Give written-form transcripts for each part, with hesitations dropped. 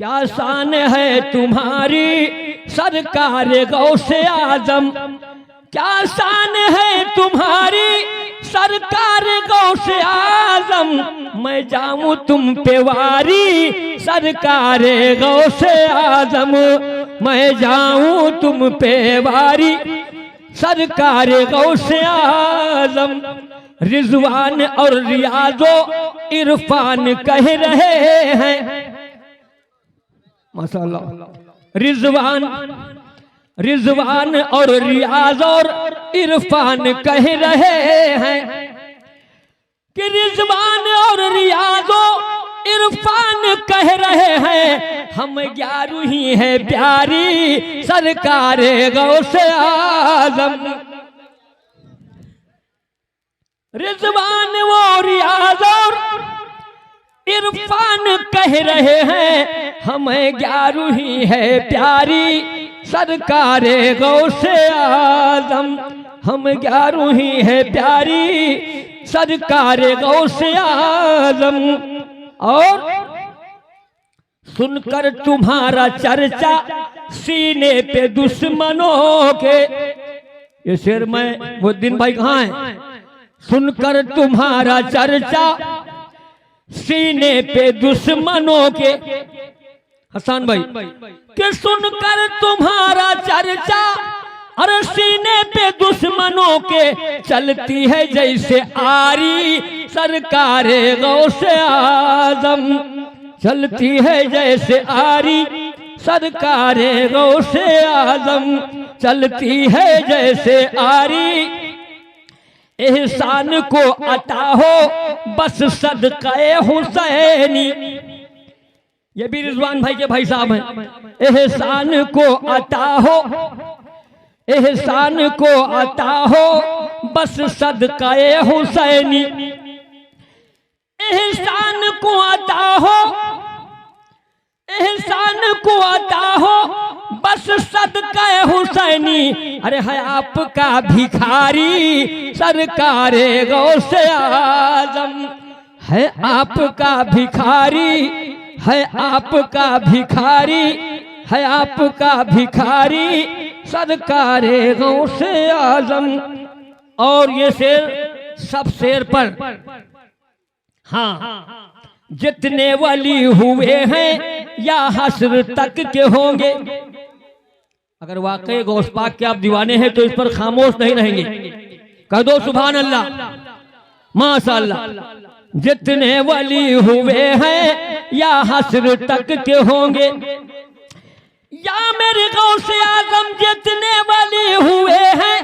क्या शान है तुम्हारी सरकार गौसे आजम, क्या शान है तुम्हारी सरकार गौसे आजम, मैं जाऊं तुम पे वारी सरकार गौसे आजम, मैं जाऊं तुम पे वारी सरकार गौसे आजम। रिजवान और रियाजो इरफान कह रहे हैं, माशाअल्लाह। रिजवान और रियाज और इरफान कह रहे हैं कि रिजवान और रियाजो इरफान कह रहे हैं, हम 11 ही है प्यारी सरकार गौसे आजम। रिजवान वो रियाज और इरफान कह रहे हैं, हमें 11 ही है प्यारी सरकार गौसे आजम, हम 11 ही है प्यारी सरकार गौसे आजम। और सुनकर तुम्हारा चर्चा सीने पे दुश्मनों के, ये शेर में वो दिन भाई कहाँ है? सुनकर तुम्हारा चर्चा सीने पे दुश्मनों के, हसन भाई कि सुनकर तुम्हारा चर्चा अरे सीने पे दुश्मनों के, चलती है जैसे आरी सरकार गौसे आजम, चलती है जैसे आरी सरकार गौसे आजम, चलती है जैसे आरी। एहसान को अता हो बस सदक़े हुसैनी, ये भी रिजवान भाई के भाई साहब हैं। एहसान को अता हो, एहसान को अता हो बस सदक़े हुसैनी, एहसान को अता हो, एहसान को अता हो बस सदक़े हुसैनी। अरे है आपका भिखारी सरकार गौसे आजम, है आपका भिखारी, है आपका भिखारी, है आपका भिखारी सरकार गौसे आजम। और ये शेर सब शेर पर, हाँ, जितने वली हुए हैं या हश्र तक के होंगे। अगर वाकई गौस पाक के आप दीवाने हैं तो इस पर खामोश नहीं रहेंगे, कह दो सुभान अल्लाह, माशाअल्लाह। जितने वली हुए हैं या हश्र तक के होंगे, या मेरे गौसे आजम जितने वली हुए हैं,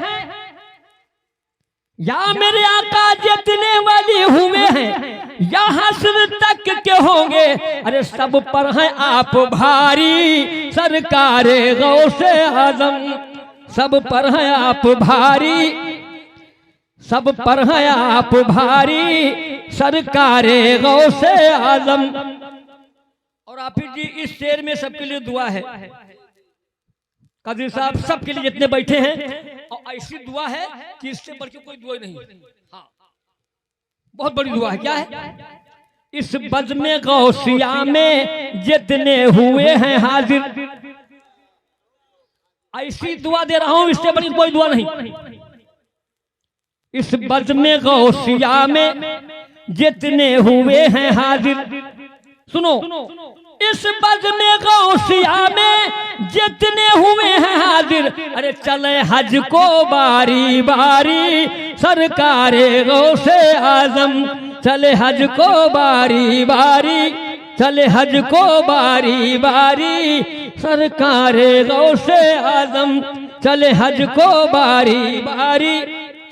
या मेरे आका जितने वली हुए हैं या हश्र तक के होंगे, अरे सब पर हैं आप भारी सरकार गौसे आजम, सब पर हैं आप भारी, सब पर हैं आप भारी सरकार गौसे आजम। और हाफिज जी इस शेर में सबके लिए दुआ है, कादिर साहब सबके लिए जितने बैठे हैं, और ऐसी दुआ है कि इससे बढ़ के कोई दुआ नहीं। हाँ, बहुत बड़ी दुआ है। क्या है? इस बज़्म गौसिया में जितने हुए हैं हाजिर, ऐसी दुआ दे रहा हूं, इससे बड़ी कोई दुआ नहीं। इस बज़्म गौसिया में जितने हुए हैं हाजिर, सुनो, इस बज़्म गौसिया में जितने हुए हैं हाजिर, अरे चले हज को बारी बारी सरकार गौसे आजम, चले हज को बारी बारी, चले हज को बारी बारी सरकार गौसे आजम, चले हज को बारी बारी,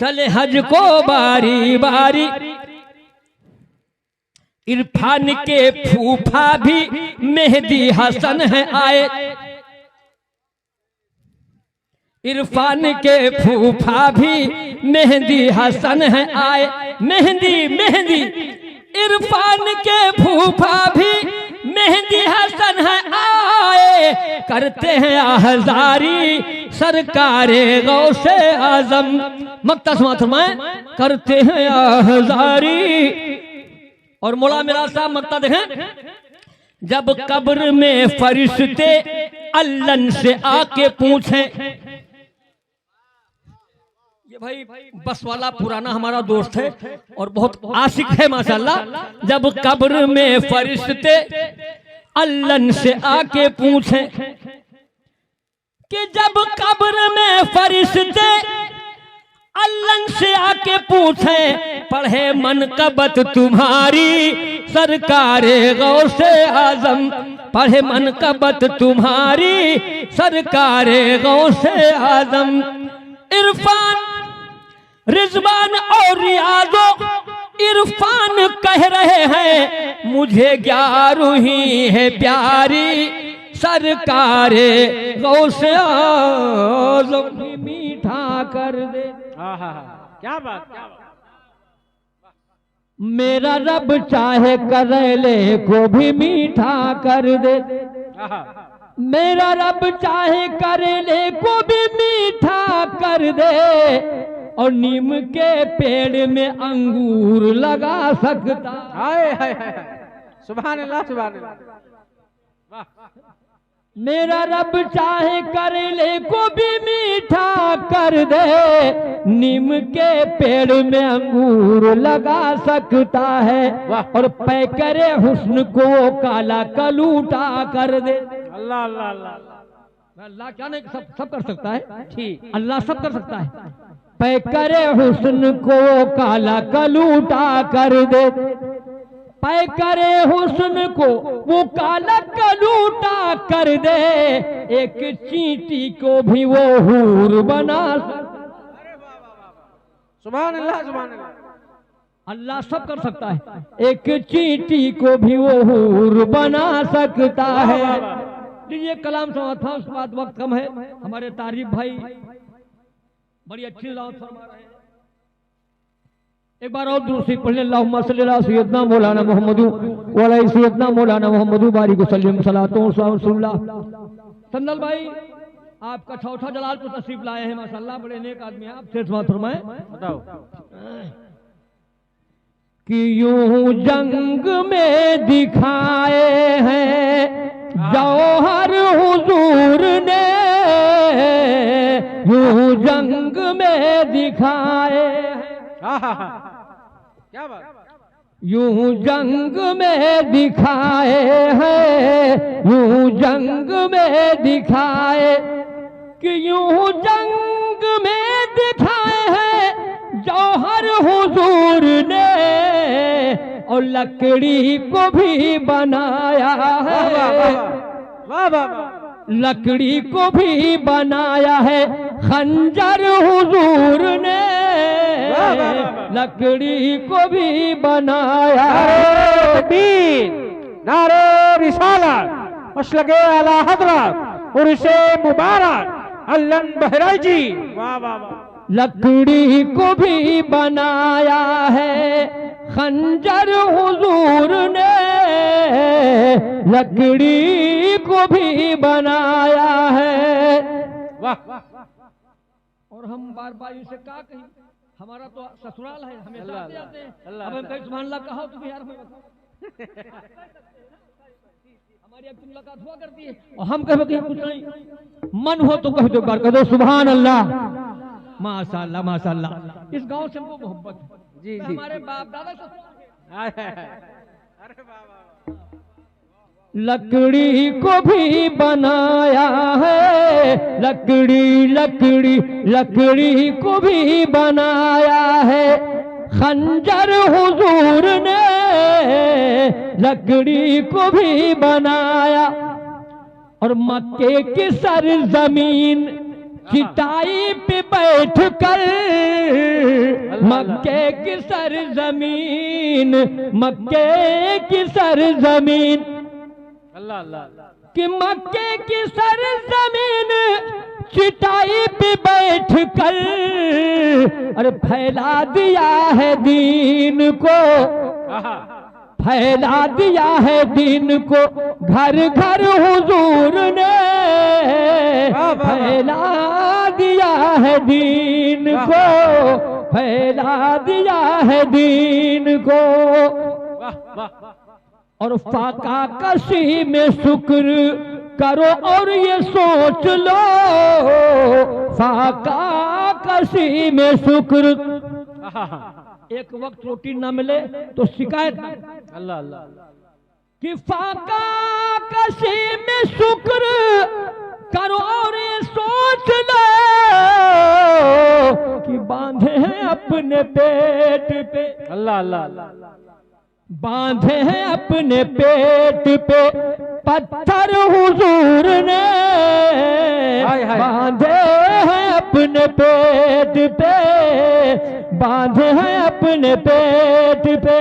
चले हज को बारी बारी। इरफान के फूफा भी मेहदी हसन है आए, इरफान के फूफा भी मेहदी हसन है आए, मेहदी मेहदी, इरफान के फूफा भी मेहदी हसन है आए, करते हैं आहजारी सरकार गौसे आजम, मक्ता फरमाए करते हैं आहजारी। और मौला मेरा साहब मक्ता देखें, जब कब्र में फरिश्ते अल्लाह से आके पूछें, ये भाई बस वाला पुराना हमारा दोस्त है और बहुत आशिक है माशाल्लाह। जब कब्र में फरिश्ते अल्लाह से आके पूछें कि जब कब्र में फरिश्ते अल्लाह से आके पूछें पढ़े मनकबत तुम्हारी सरकारे गौसे आजम, पढ़े मनकबत तुम्हारी सरकारे गौसे आजम। इरफान रिजवान और रियाजो इरफान कह रहे हैं मुझे 11 ही है प्यारी सरकारे गौसे आजम, मीठा कर दे। क्या बात, क्या बात। मेरा रब चाहे करेले को भी मीठा कर दे, मेरा रब चाहे करेले को भी मीठा कर दे, और नीम के पेड़ में अंगूर लगा सकता। हाय हाय हाय, सुभान अल्लाह सुभान अल्लाह। मेरा रब चाहे करेले को भी मीठा कर दे, नीम के पेड़ में अंगूर लगा सकता है, और पैकरे हुस्न को काला कलूटा कर दे। अल्लाह अल्लाह अल्लाह। अल्लाह क्या नहीं सब कर सकता है, ठीक अल्लाह सब कर सकता है। पैकरे हुस्न को काला कलूटा कर दे, पैकरे हुस्न को वो काला कलूटा कर दे, एक चींटी को भी वो हूर बना। सुभान अल्लाह सुभान अल्लाह। अल्लाह सब कर सकता है, एक चींटी को भी वो हूर बना सकता है। ये कलाम समाप्त था, उसके बाद वक्त कम है। हमारे तारीफ भाई बड़ी अच्छी लाउत फरमा रहे हैं। एक बार और दूसरी पढ़ लें, अल्लाहुम्मा सल्ली अला सय्यदना मौलाना मुहम्मदु व अला सय्यदना मौलाना मुहम्मदु बारिक वसल्लम सलातो रसूलुल्लाह। संदल भाई आपका चौथा जलालपुर तशरीफ लाए हैं माशाल्लाह, बड़े नेक आदमी हैं आप, शेष बात फरमाएं। बताओ। कि यूं जंग में दिखाए हैं जौहर हुजूर ने, यूं जंग में दिखाए हैं। क्या बात, यूं जंग में दिखाए हैं, यूं जंग में दिखाए, कि यूं जंग में दिखाए हैं जौहर हुजूर ने, और लकड़ी को भी बनाया है। वाह वाह, लकड़ी को भी बनाया है खंजर हुजूर ने, लकड़ी को भी बनाया। नारे रिसालत मसलके आला हज़रत उर्से मुबारक अल्लाह बहराइची। वाह वाह वाह। लकड़ी को भी बनाया है खंजर हुजूर ने, लकड़ी को भी बनाया है। वाह। और हम बार बार इनसे क्या कहें, हमारा तो ससुराल है, हमेशा आते जाते हैं। अब हम कहीं सुभान अल्लाह कहो तो यार हमारी अब मुलाकात हुआ करती है, और हम कहे कि कुछ नहीं, मन हो तो कह दो, बार कह दो सुभान अल्लाह माशाअल्लाह माशाअल्लाह। इस गांव से हमको मोहब्बत है जी, जी। हमारे बाप दादा से। अरे बाबा। लकड़ी को भी बनाया है, लकड़ी लकड़ी लकड़ी को भी बनाया है खंजर हुजूर ने, लकड़ी को भी बनाया। और मक्के की सरजमीन चिटाई पे बैठ कर, मक्के की सरजमीन, मक्के की सरजमीन, अल्लाह अल्लाह, कि मक्के की सरजमीन चिटाई पे बैठ कर, अरे फैला दिया है दीन को, फैला दिया है दीन को, घर घर हुजूर ने फैला दिया है दीन को, फैला दिया है दीन को। और फाका कसी में शुक्र करो और ये सोच लो, फाका कसी में शुक्र। एक वक्त रोटी ना मिले तो शिकायत, अल्लाह अल्लाह कि फाका कसी में शुक्र करो और ये सोच लो कि बांधे हैं अपने पेट पे, अल्लाह अल्लाह बांधे हैं अपने पेट पे पत्थर हुजूर ने, बांधे हैं अपने पेट पे, बांधे हैं अपने पेट पे,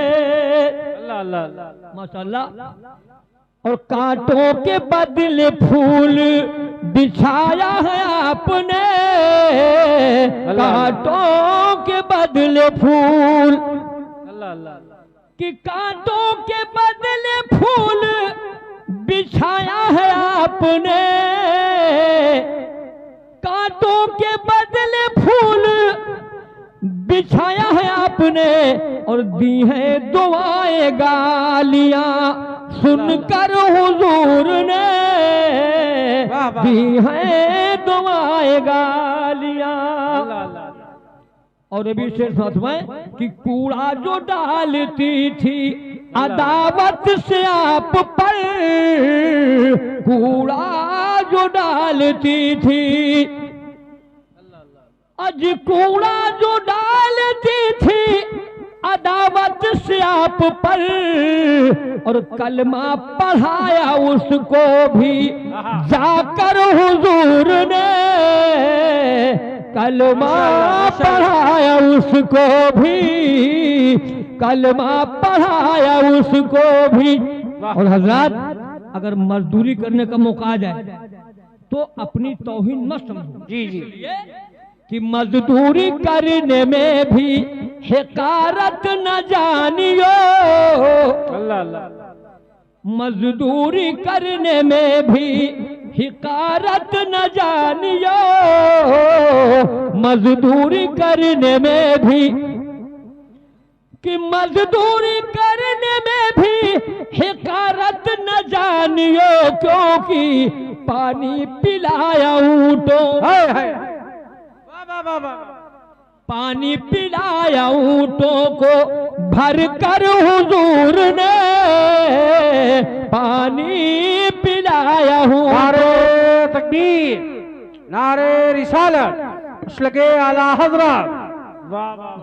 अल्लाह अल्लाह माशाअल्लाह। और कांटों के बदले फूल बिछाया है आपने, कांटों के बदले फूल, अल्लाह अल्लाह कि कांटों के बदले फूल बिछाया है आपने, कांटों के बदले फूल बिछाया है आपने, और दी है दुआएं गालियां सुनकर हुजूर ने, दी है दुआएं गालियां। और अभी शेर साथ में कि कूड़ा जो डालती थी अदावत से आप पर, कूड़ा जो डालती थी, आज कूड़ा जो डालती थी अदावत से आप पर, और कलमा पढ़ाया उसको भी जाकर हुजूर ने, कलमा पढ़ाया उसको भी, कलमा पढ़ाया उसको भी। और हजरत अगर मजदूरी करने का मौका आ जाए तो अपनी तौहीन न समझो, जी जी, कि मजदूरी करने में भी हिकारत न जानियो, अल्लाह अल्लाह मजदूरी करने में भी हिकारत न जानियो, मजदूरी करने में भी, कि मजदूरी करने में भी हिकारत न जानियो, क्योंकि पानी पिलाया ऊँटों, पानी पिलाया ऊँटों को भर कर हुजूर ने, पानी पिलाया हूँ। नारे तकबीर, नारे रिसालत, लगे आला हजरत, वाह वाह,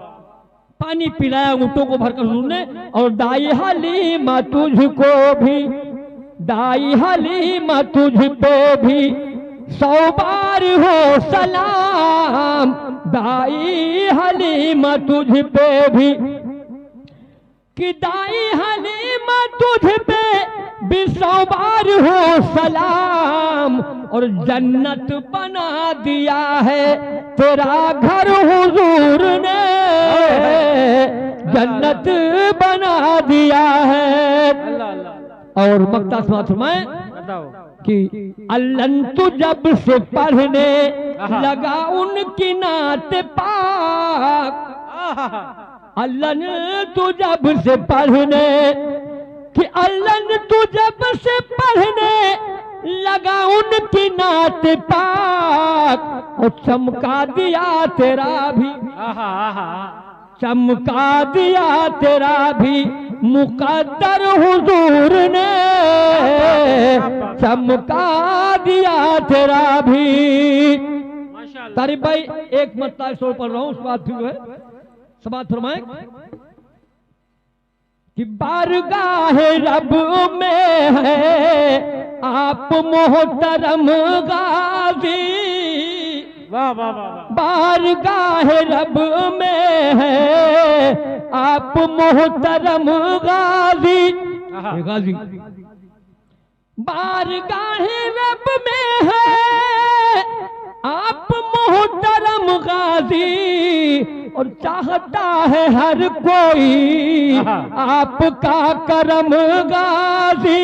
पानी पिलाया ऊँटों को भरकर हुजूर ने। और दाई हलीमा तुझको भी, दाई हलीमा तुझ पे भी 100 बार हो सलाम, दाई हलीमा तुझ पे भी, कि दाई हलीमा तुझ पे भी 100 बार हो सलाम, और जन्नत बना दिया है तेरा घर हुजूर ने, जन्नत बना दिया है। और मक्ता समात में कि अल्लन तू जब से पढ़ने लगा उनकी नात पाक, अल्लन तू जब से पढ़ने, कि अल्लन तू जब से पढ़ने लगा उनकी नात पाक, और चमका दिया तेरा भी, चमका दिया तेरा भी मुकद्दर हुजूर ने, चमका दिया तेरा भी। तारीफ भाई एक मतलब शोर पढ़ रहा हूँ, उस बात है समात फरमाए कि बारगाह रब में है आप मोहतरम गाजी, वाह वाह वाह, बारगाह रब में है आप मोहतरम गाजी, गाजी बारगाह रब में है आप मोहतरम गाजी, और चाहता है हर कोई आपका करम गाजी,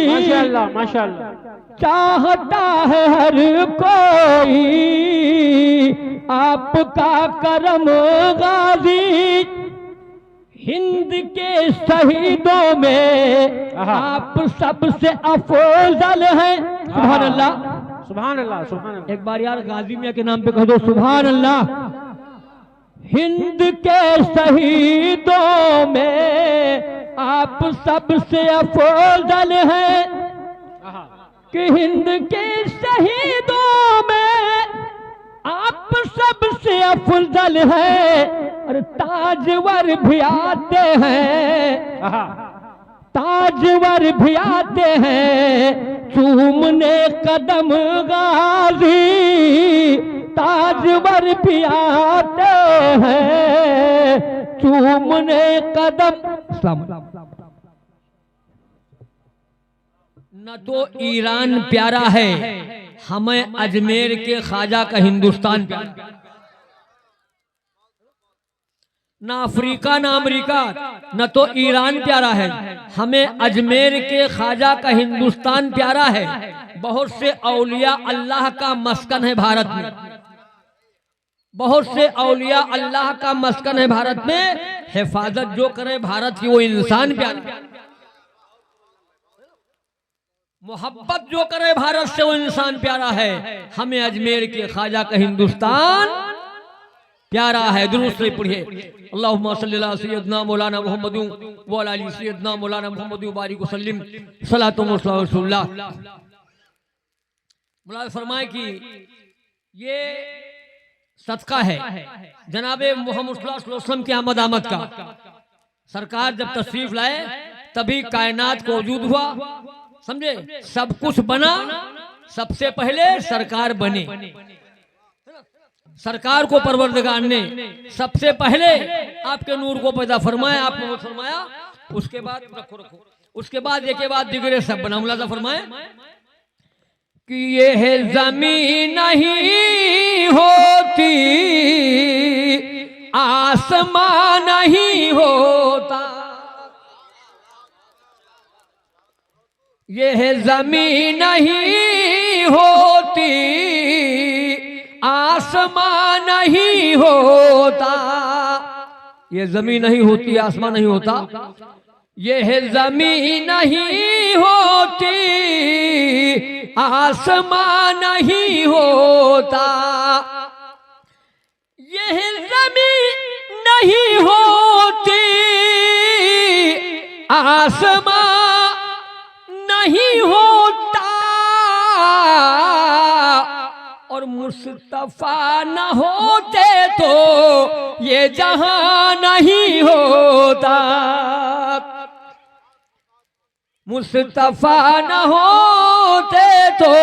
माशाअल्लाह माशाअल्लाह, चाहता है हर कोई आपका करम गाजी। हिंद के शहीदों में आप सबसे अफजल हैं। सुभान अल्लाह, सुभान अल्लाह, सुभान अल्लाह। एक बार यार गाजी मियां के नाम पे कह दो सुभान अल्लाह। हिंद के शहीदों में आप सबसे अफजल हैं कि हिंद के शहीदों में आप सबसे अफजल है। और ताजवर भी आते हैं, ताजवर भी आते हैं चूमने कदम गाजी। ताजवर भी आते हैं चूमने कदम। न तो ईरान प्यारा है, हमें अजमेर के ख्वाजा का हिंदुस्तान प्यारा। ना अफ्रीका ना अमेरिका, न तो ईरान प्यारा है, हमें अजमेर के ख्वाजा का हिंदुस्तान प्यारा है। बहुत से औलिया अल्लाह का मस्कन है भारत में, बहुत से औलिया अल्लाह का मस्कन है भारत में। हिफाजत जो करे भारत की वो इंसान प्यारा, मोहब्बत जो करे भारत से वो इंसान प्यारा है। हमें अजमेर के ख्वाजा का हिंदुस्तान प्यारा है। दुरूद से पढ़िए, अल्लाहुम्मा सल्ली अला सय्यदना मौलाना मुहम्मद व अला आलि सय्यदना मौलाना मुहम्मद व बारिक वसल्लिम सलातो व सलाम रसूलुल्लाह। मुलाज़ फरमाए कि ये सदका है जनाबे मोहम्मद सल्लल्लाहु अलैहि वसल्लम की आमद का। सरकार जब तशरीफ लाए तभी कायनात को वजूद हुआ, समझे, सब कुछ बना, सबसे पहले सरकार बने। सरकार को परवरदिगार ने सबसे पहले आपके नूर को पैदा फरमाया, आपने फरमाया, उसके बाद रखो उसके बाद एक के बाद दिगरे सब बना। मुलाजा फरमाए कि ये है जमीन नहीं होती, आसमान नहीं होता। ये है जमीन नहीं होती, आसमान नहीं होता। ये जमीन नहीं होती, आसमान नहीं होता। ये है जमीन नहीं होती, आसमान नहीं होता। ये है जमीन नहीं होती, आसमान नहीं होता। और मुस्तफा न होते तो ये जहां नहीं होता। मुस्तफा न होते तो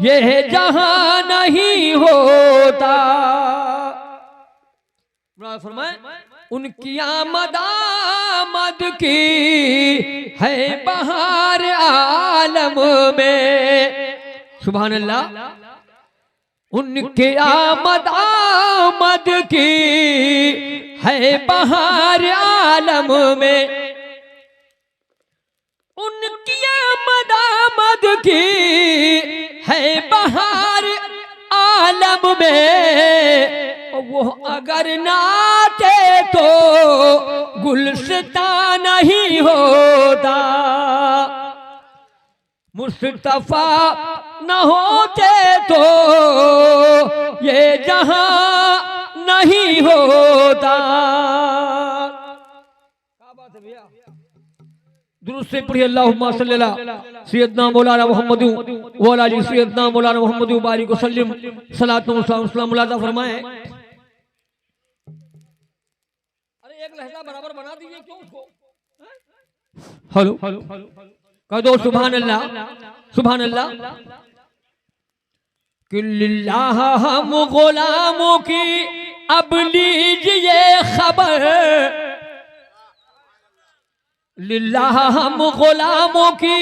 ये जहां नहीं होता। फरमाए उनकी आमद आमद की है बहार आलम में। सुभान अल्लाह। उनके आमद आमद की है बहार आलम में। उनकी आमद आमद की है बहार आलम में। वो अगर नाते तो गुलस्तान नहीं होता। मुस्तफा न होते तो ये जहां नहीं होता। क्या बात है भैया, दुरूद से पढ़िए अल्लाहुम्मा सल्ली अला सय्यदना मौलाना मुहम्मद व अला आलि सय्यदना मौलाना मुहम्मद व बारिक वसल्लिम सलातो व सलाम। मुलाजा फरमाए, अरे एक लहजा बराबर बना दीजिए क्यों उसको। हेलो कह दो सुभान अल्लाह, सुभान अल्लाह। कि लिल्लाह हम गुलामों की अब लीजिए खबर। लिल्लाह हम गुलामों की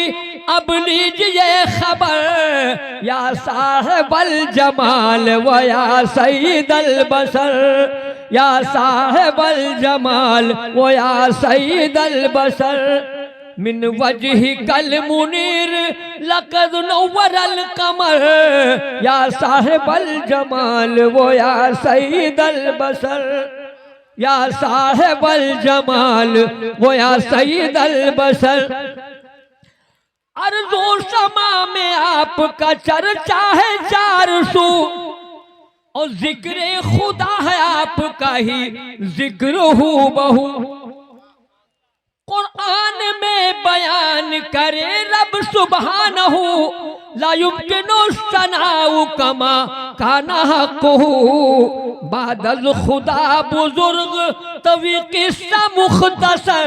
अब लीजिए खबर। या साहिबल जमाल व या सईदल बशर। या साहिबल जमाल व या सईदल बशर। मिन वजही कल मुनीर लक़द नव्वरल कमर। या साहिबल जमाल व या सईदल बशर। या साहिबल जमाल वो या सईदल बशर। अर्ज़ो समा में आपका चर्चा है चार सू, और जिक्र खुदा है आपका ही जिक्र हू बहू। कुरान में बयान करे रब सुब्हानहू, ला युमकिनु सनाउ कमा काना हक़्क़ुहू। बादल खुदा बुजुर्ग तवी किस्सा मुख्तसर,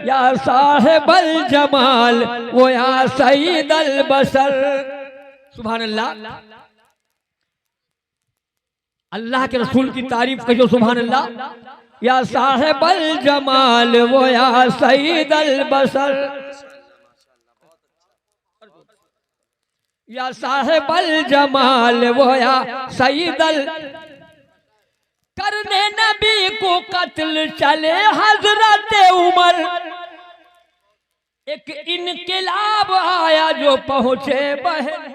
या साहिबल जमाल वो या सईदल बशर। सुभान अल्लाह। अल्लाह के रसूल की तारीफ कहियो सुभान अल्लाह। या साहिबल जमाल वो या सईदल बशर, या साहिबल जमाल वो या सईदल। करने नबी को कत्ल चले हजरत उमर, एक इनकलाब आया जो पहुंचे बहन।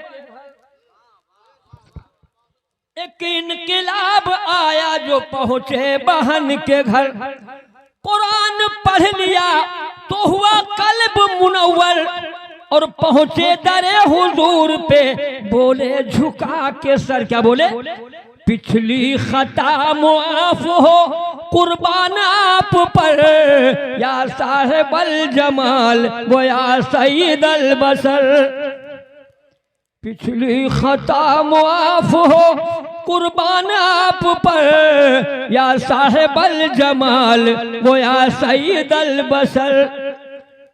एक इनकलाब आया जो पहुंचे बहन के घर। कुरान पढ़ लिया तो हुआ कल्ब मुनव्वर, और पहुंचे दरे हुजूर पे बोले झुका के सर। क्या बोले? पिछली खता मुआफ हो कुर्बान आप पर, या साहिबल जमाल वो या सईदल बशर। पिछली खता मुआफ हो कुर्बान आप पर, या साहिबल जमाल वो या सईदल बशर।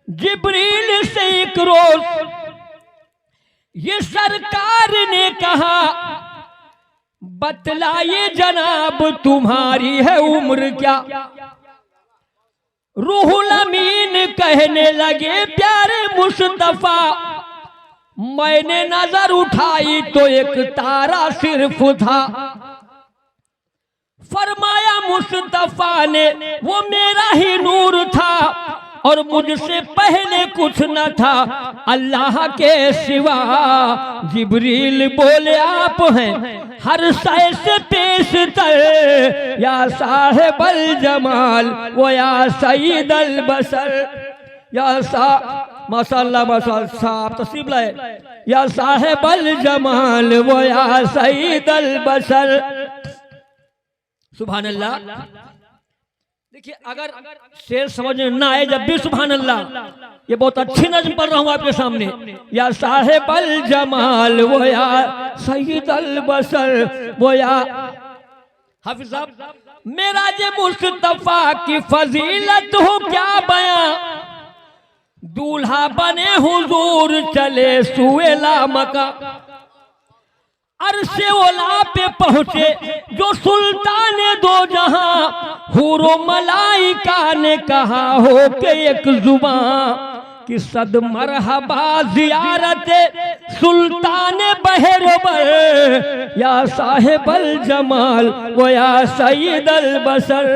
जिब्रील से एक रोज ये सरकार ने कहा, बतलाइए जनाब तुम्हारी है उम्र क्या। रूहुल अमीन कहने लगे प्यारे मुस्तफा, मैंने नजर उठाई तो एक तारा सिर्फ था। फरमाया मुस्तफा ने वो मेरा ही नूर था, और मुझसे पहले कुछ न था अल्लाह के सिवा। जिब्रील बोले आप हैं हर शय से पेशतर, या साहिबल जमाल वो या सईदल बशर। या माशाअल्लाह माशाअल्लाह साहब तस्वीर लाए। या साहिबल जमाल वो या सईदल बशर। सुभान अल्लाह। देखिए अगर शेर समझ में ना आए जब भी सुभान अल्लाह, ये बहुत अच्छी नज़्म पढ़ रहा हूं आपके सामने। या साहिबल जमाल वो या सईदल बशर वो या हाफिज साहब। मेराज मुस्तफा की फजीलत हो क्या बयां, दूल्हा बने हुजूर चले सुएला मका। अरशे ओला पे पहुंचे जो सुल्तान दो जहां, हुरो मलाइका ने कहा हो के एक जुबां, कि सद मरहबा जियारत सुल्तान बहरोबर। या साहिबल जमाल वो या सईदल बशर,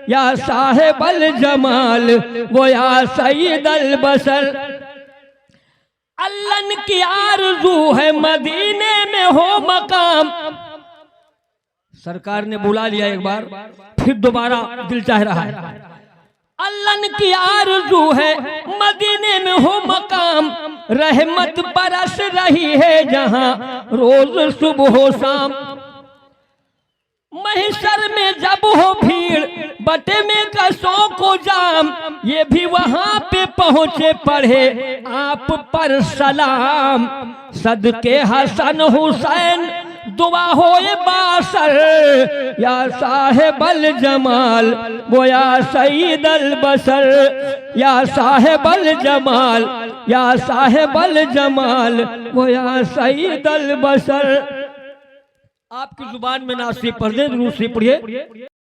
या साहिबल जमाल वो या सईदल बशर। अल्लाह की आरज़ू है मदीने में हो मकाम। सरकार ने बुला लिया एक बार, फिर दोबारा दिल चाह रहा है। अल्लाह की आरज़ू है मदीने में हो मकाम, रहमत बरस रही है जहां रोज सुबह हो शाम। महशर में जब हो भीड़ बटे में कसों को जाम, ये भी वहां पे पहुंचे पढ़े आप पर सलाम। सदके हसन हुसैन दुआ होए बासर, या साहिबल जमाल वो या सईदल बशर। या साहिबल जमाल या साहिबल जमाल वो या सईदल बशर। आपकी जुबान में नासिब पढ़ दे, दूसरी पढ़िए।